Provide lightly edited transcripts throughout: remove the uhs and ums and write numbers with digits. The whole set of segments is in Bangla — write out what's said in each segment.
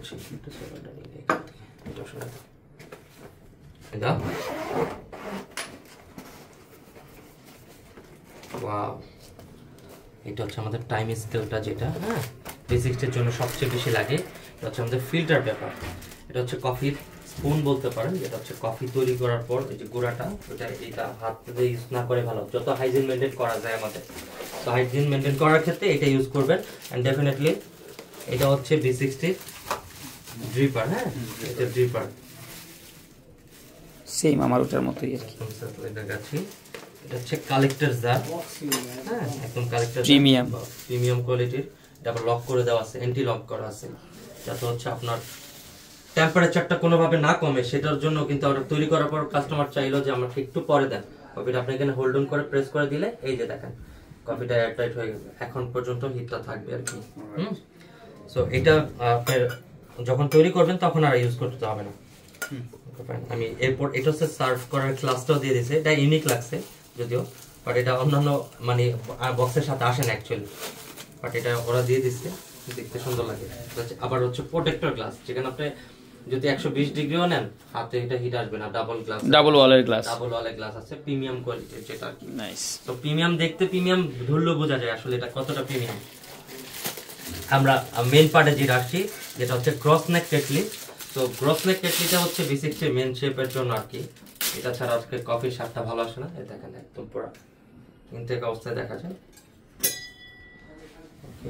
করছি এটা ওয়াও, এটা হচ্ছে আমাদের টাইম স্কেলটা, যেটা হ্যাঁ B60 এর জন্য সবচেয়ে বেশি লাগে। এটা হচ্ছে আমাদের ফিল্টার পেপার। এটা হচ্ছে কফির স্পুন বলতে পারেন, যেটা হচ্ছে কফি তৈরি করার পর এই যে গুঁড়াটা, ওটা এটা হাত দিয়ে ইউজ না করে ভালো, যত হাইজিন মেনটেন করা যায় আমাদের। তো হাইজিন মেনটেন করার ক্ষেত্রে এটা ইউজ করবেন। অ্যান্ড ডেফিনেটলি এটা হচ্ছে B60 ড্রিপার। হ্যাঁ, এটা ড্রিপার সেম আমার ওটার মতোই আর কি। দেখাচ্ছি, এটা হচ্ছে কালেক্টর জার। হ্যাঁ, একদম কালেক্টর প্রিমিয়াম কোয়ালিটির। এটা আবার লক করে দেওয়া আছে, অ্যান্টি লক করা আছে, যাতে হচ্ছে আপনার টেম্পারেচারটা কোনোভাবে না কমে। সেটার জন্য কিন্তু আমরা তৈরি করার পর কাস্টমার চাইলো যে আমাকে একটু পরে দেন কফিটা, আপনি এখানে হোল্ড অন করে প্রেস করে দিলে এই যে দেখেন কফিটা এয়ারটাইট হয়ে গেছে। এখন পর্যন্ত হিটটা থাকবে আর কি। সো এটা আপনার যখন তৈরি করবেন তখন আর ইউজ করতে হবে না। আমি এরপর এটা হচ্ছে সার্ভ করার গ্লাসটাও দিয়ে দিয়েছে। এটা ইউনিক লাগছে যদিও, বাট এটা অন্যান্য মানে বক্সের সাথে আসে না অ্যাকচুয়ালি, বাট এটা ওরা দিয়ে দিচ্ছে, দেখতে সুন্দর লাগে। আবার হচ্ছে প্রোটেক্টর গ্লাস, যেখানে আপনি যদি 120 ডিগ্রিও নেন হাতে এটা হিট আসবে না। ডাবল গ্লাস, ডাবল ওয়ালের গ্লাস আছে, প্রিমিয়াম কোয়ালিটির, যেটা কি নাইস। তো প্রিমিয়াম দেখতে, প্রিমিয়াম ধরলে বোঝা যায় আসলে এটা কতটা প্রিমিয়াম। আমরা মেন পার্টে যেটা আসছি, যেটা হচ্ছে ক্রস নেক কেটলি। তো ক্রস নেক কেটলিটা হচ্ছে B60 মেন শেপের জন্য আর কি। এটা ছাড়া আজকে কফির স্বাদটা ভালো আসে না। এই দেখেন একদম পুরো ইনটেক অবস্থায় দেখা যায়। ওকে,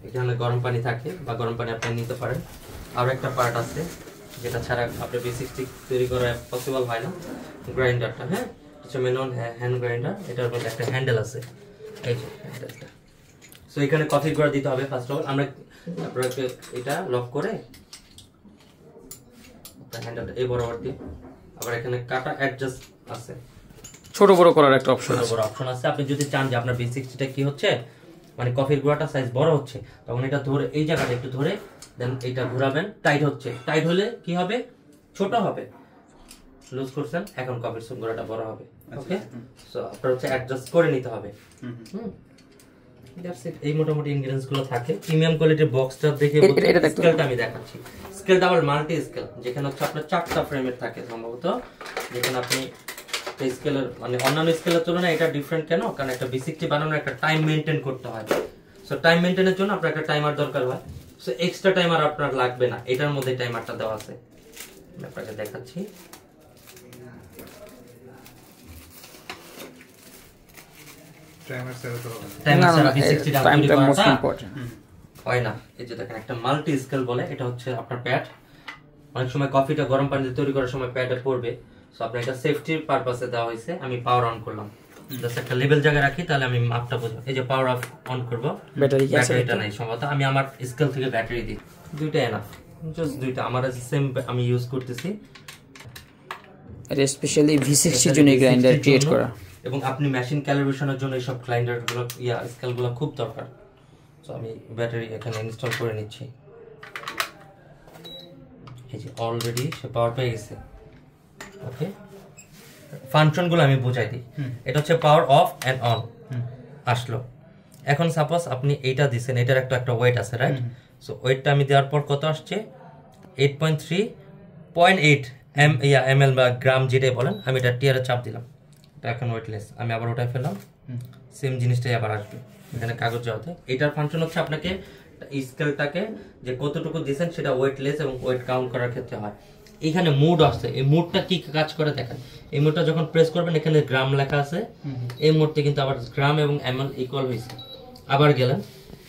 এখানে গরম পানি থাকে বা গরম পানি আপনি নিতে পারেন। আর একটা পার্ট আছে যেটা ছাড়া আপনি B60 তৈরি করা পসিবল হয় না, গ্রাইন্ডারটা। হ্যাঁ, হচ্ছে ম্যানুয়াল হ্যান্ড গ্রাইন্ডার। এটার মধ্যে একটা হ্যান্ডেল আছে, এই যে হ্যান্ডেলটা। সো এখানে কফি গুঁড়া দিতে হবে ফার্স্ট অফ অল। আমরা আপনাকে এটা লক করে হ্যান্ডেলটা এই বরাবর দিয়ে, আবার এখানে কাটা অ্যাডজাস্ট আছে, ছোট বড় করার একটা অপশন আছে। আপনি যদি চান যে আপনার B60টা কি হচ্ছে মানে কফির গুঁড়াটা সাইজ বড় হচ্ছে, তখন এটা ধরে এই জায়গাটা একটু ধরে দেন এটা ঘোরাবেন। টাইট হচ্ছে, টাইট হলে কি হবে, ছোট হবে। লুজ করছেন, এখন কফির গুঁড়াটা বড় হবে। ওকে, সো আপনার হচ্ছে অ্যাডজাস্ট করে নিতে হবে। এই মোটামুটি ইনগ্রেডিয়েন্টস গুলো থাকে। প্রিমিয়াম কোয়ালিটির বক্সটা দেখে স্কেলটা আমি দেখাচ্ছি। স্কেলটা আবার মাল্টি স্কেল, যেখানে হচ্ছে আপনার 4টা ফ্রেমের থাকে সম্ভবত, যেখানে আপনি এই স্কেলের মানে অন্যান্য স্কেলের তুলনায় এটা ডিফারেন্ট কেন, কারণ একটা B60 বানানোর একটা টাইম মেইনটেইন করতে হয়। সো টাইম মেইনটেইনের জন্য আপনার একটা টাইমার দরকার হয়। সো এক্সট্রা টাইমার আপনার লাগবে না, এটার মধ্যে টাইমারটা দেওয়া আছে। আমি আপনাকে দেখাচ্ছি। হয় না, এই যে দেখেন একটা মাল্টি স্কেল বলে, এটা হচ্ছে আপনার প্যাড। অনেক সময় কফিটা গরম পানিতে তৈরি করার সময় প্যাডে পড়বে, সো আপনার এটা সেফটির পারপাসে দেওয়া হয়েছে। আমি পাওয়ার অন করলাম, জাস্ট একটা লেভেল জায়গায় রাখি, তাহলে আমি মাপটা বুঝবো। এই যে পাওয়ার অফ অন করব, ব্যাটারিটা নাই সম্ভবত, আমি আমার স্কেল থেকে ব্যাটারি দিই। দুইটা এনাফ, জাস্ট দুইটা। আমার সেম আমি ইউজ করতেছি, এটা স্পেশালি V60 এর জন্য গ্রাইন্ডার ক্রিয়েট করা, এবং আপনি মেশিন ক্যালিব্রেশনের জন্য এইসব গ্রাইন্ডারগুলো স্কেলগুলো খুব দরকার। সো আমি ব্যাটারি এখানে ইনস্টল করে নিচ্ছি। এই যে অলরেডি সে পাওয়ার পেয়ে গেছে। ওকে, ফাংশনগুলো আমি বুঝাই দিই। এটা হচ্ছে পাওয়ার অফ এন্ড অন আসলো। এখন সাপোজ আপনি এইটা দিছেন, এটার একটা ওয়েট আছে, রাইট? সো ওয়েটটা আমি দেওয়ার পর কত আসছে, 8.3.8 ml বা গ্রাম যেটাই বলেন। আমি এটা টিয়ারে চাপ দিলাম, এটা এখন ওয়েটলেস। আমি আবার ওটাই ফেললাম, সেম জিনিসটাই আবার আসবে এখানে কাগজ যাওয়াতে। এটার ফাংশন হচ্ছে আপনাকে স্কেলটাকে যে কতটুকু দিয়েছেন সেটা ওয়েটলেস এবং ওয়েট কাউন্ট করার ক্ষেত্রে হয়। এখানে মুড আসছে, এই মুডটা কি কাজ করে দেখেন। এই মুডটা যখন প্রেস করবেন এখানে গ্রাম লেখা আছে, এই মুডটা কিন্তু আবার গ্রাম এবং ml ইকুয়াল হয়েছে। আবার গেলেন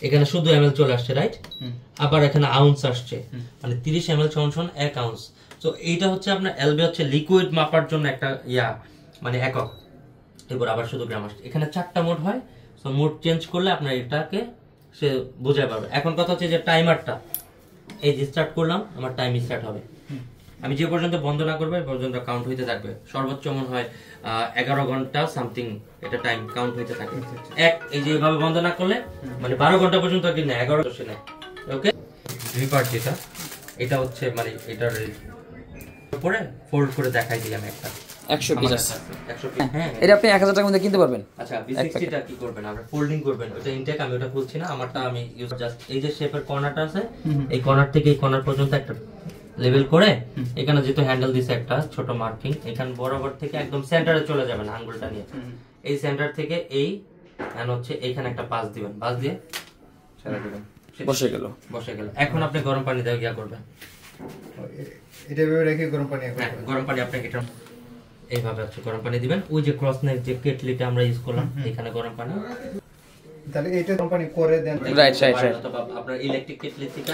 এখানে শুধু ml চলে আসছে, রাইট? আবার এখানে আউন্স আসছে, মানে 30 ml সমান 1 আউন্স। তো এইটা হচ্ছে আপনার এলবি হচ্ছে লিকুইড মাপার জন্য একটা মানে একক। এবার আবার শুধু গ্রাম আসছে। এখানে 4টা মোড হয়, সো মোড চেঞ্জ করলে আপনার এটাকে সে বোঝাতে পারবে। এখন কথা হচ্ছে যে টাইমারটা, এই যে স্টার্ট করলাম, আমার টাইম স্টার্ট হবে। আমি যে পর্যন্ত বন্ধ না করবো এই পর্যন্ত কাউন্ট হইতে থাকবে। সর্বোচ্চ মনে হয় 11 ঘন্টা সামথিং এটা টাইম কাউন্ট হইতে থাকে। এই যে এভাবে বন্ধ না করলে মানে 12 ঘন্টা পর্যন্ত কি না, 11 বসে নেয়। ওকে, রিপার্ট যেটা, এটা হচ্ছে মানে এটার উপরে ফোল্ড করে দেখাই দিই আমি একটা। 100 পিস আছে 100 পিস। হ্যাঁ এটা আপনি 1000 টাকার মধ্যে কিনতে পারবেন। আচ্ছা V60 টা কি করবেন আপনি ফোল্ডিং করবেন ওটা ইনটেক আমি ওটা খুলছি না আমারটা আমি ইউজ জাস্ট এই যে শেপের কর্নারটা আছে এই কর্নার থেকে এই কর্নার পর্যন্ত একটা লেভেল করে এখানে যেহেতু হ্যান্ডেল দিছে একটা ছোট মার্কিং এখানে বরাবর থেকে একদম সেন্টারে চলে যাবেন আঙ্গুলটা নিয়ে এই সেন্টার থেকে এই এন্ড হচ্ছে এইখানে একটা পাস দিবেন পাস দিয়ে ছেড়ে দিবেন বসে গেল। এখন আপনি গরম পানি দিয়ে গিয়া করবেন এটা ভেবে রেখে গরম পানি হ্যাঁ গরম পানি আপনি এটা এইভাবে হচ্ছে গরম পানি দিবেন ওই যে ক্রস নেক যে কেটলিটা আমরা ইউজ করলাম এখানে গরম পানি তাহলে এটা গরম পানি করে দেন রাইট অথবা আপনার ইলেকট্রিক কেটলি থেকে